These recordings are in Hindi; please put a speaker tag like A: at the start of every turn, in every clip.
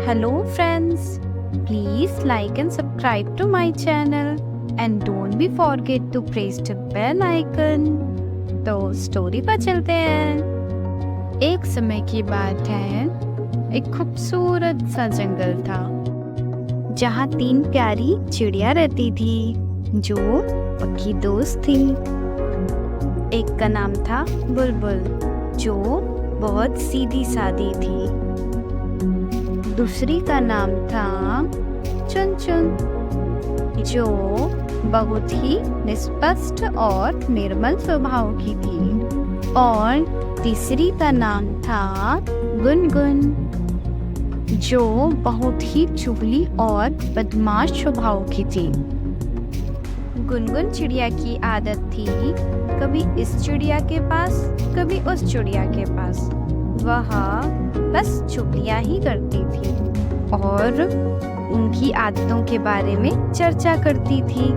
A: Hello friends, please like and subscribe to my channel and don't be forget to press the bell icon. तो स्टोरी पर चलते हैं। एक समय की बात है, एक खूबसूरत सा जंगल था जहाँ 3 प्यारी चिड़िया रहती थी जो पक्की दोस्त थी। एक का नाम था बुलबुल जो बहुत सीधी सादी थी। दूसरी का नाम था चुन-चुन जो बहुत ही निष्पक्ष और निर्मल स्वभाव की थी। और तीसरी का नाम था गुनगुन जो बहुत ही चुगली और बदमाश स्वभाव की थी। गुनगुन चिड़िया की आदत थी कभी इस चिड़िया के पास कभी उस चिड़िया के पास वह बस चुगलियां ही करती थी और उनकी आदतों के बारे में चर्चा करती थी।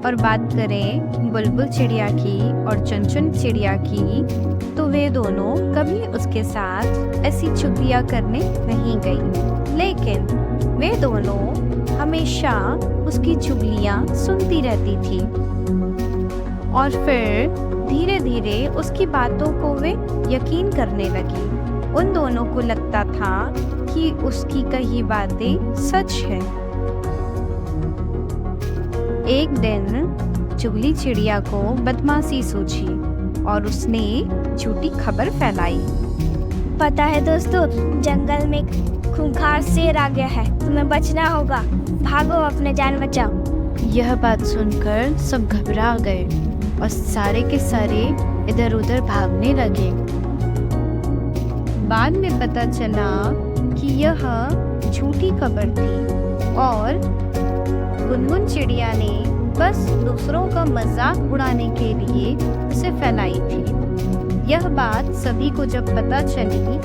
A: और बात करें बुलबुल चिड़िया की और चुनचुन चिड़िया की तो वे दोनों कभी उसके साथ ऐसी चुगलियां करने नहीं गई, लेकिन वे दोनों हमेशा उसकी चुगलियां सुनती रहती थी। और फिर धीरे धीरे उसकी बातों को वे यकीन करने लगी। उन दोनों को लगता था कि उसकी कही बातें सच है। एक दिन चुगली चिड़िया को बदमाशी सूझी और उसने झूठी खबर फैलाई।
B: पता है दोस्तों, जंगल में खूंखार शेर आ गया है, तुम्हें बचना होगा, भागो अपने जान बचाओ।
A: यह बात सुनकर सब घबरा गए और सारे के सारे इधर उधर भागने लगे। बाद में पता चला कि यह झूठी खबर थी और गुनगुन चिड़िया ने बस दूसरों का मजाक उड़ाने के लिए उसे फैलाई थी। यह बात सभी को जब पता चली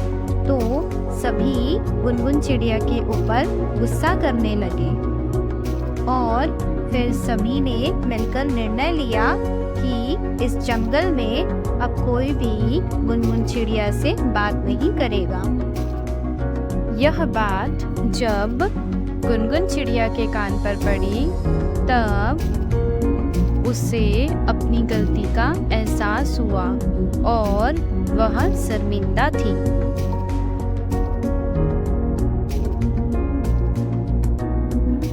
A: तो सभी गुनगुन चिड़िया के ऊपर गुस्सा करने लगे और फिर सभी ने मिलकर निर्णय लिया कि इस जंगल में अब कोई भी गुनगुन चिड़िया से बात नहीं करेगा। यह बात जब गुनगुन चिड़िया के कान पर पड़ी तब उसे अपनी गलती का एहसास हुआ और वह शर्मिंदा थी।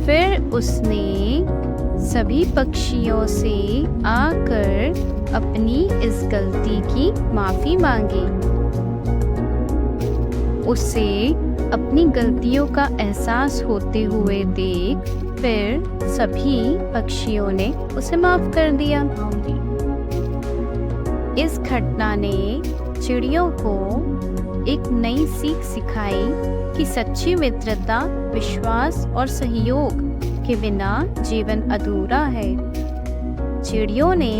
A: फिर उसने सभी पक्षियों से आकर अपनी इस गलती की माफी मांगी। उसे अपनी गलतियों का एहसास होते हुए देख फिर सभी पक्षियों ने उसे माफ कर दिया। इस घटना ने चिड़ियों को एक नई सीख सिखाई कि सच्ची मित्रता, विश्वास और सहयोग के बिना जीवन अधूरा है। चिड़ियों ने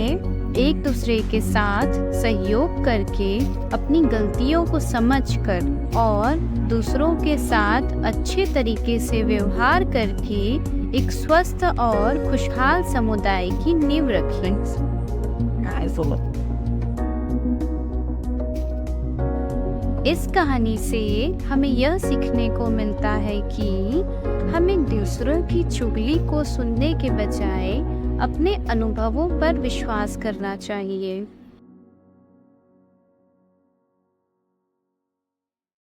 A: एक दूसरे के साथ सहयोग करके अपनी गलतियों को समझकर और दूसरों के साथ अच्छे तरीके से व्यवहार करके एक स्वस्थ और खुशहाल समुदाय की नींव रखी। इस कहानी से हमें यह सीखने को मिलता है कि हमें दूसरों की चुगली को सुनने के बजाय अपने अनुभवों पर विश्वास करना चाहिए।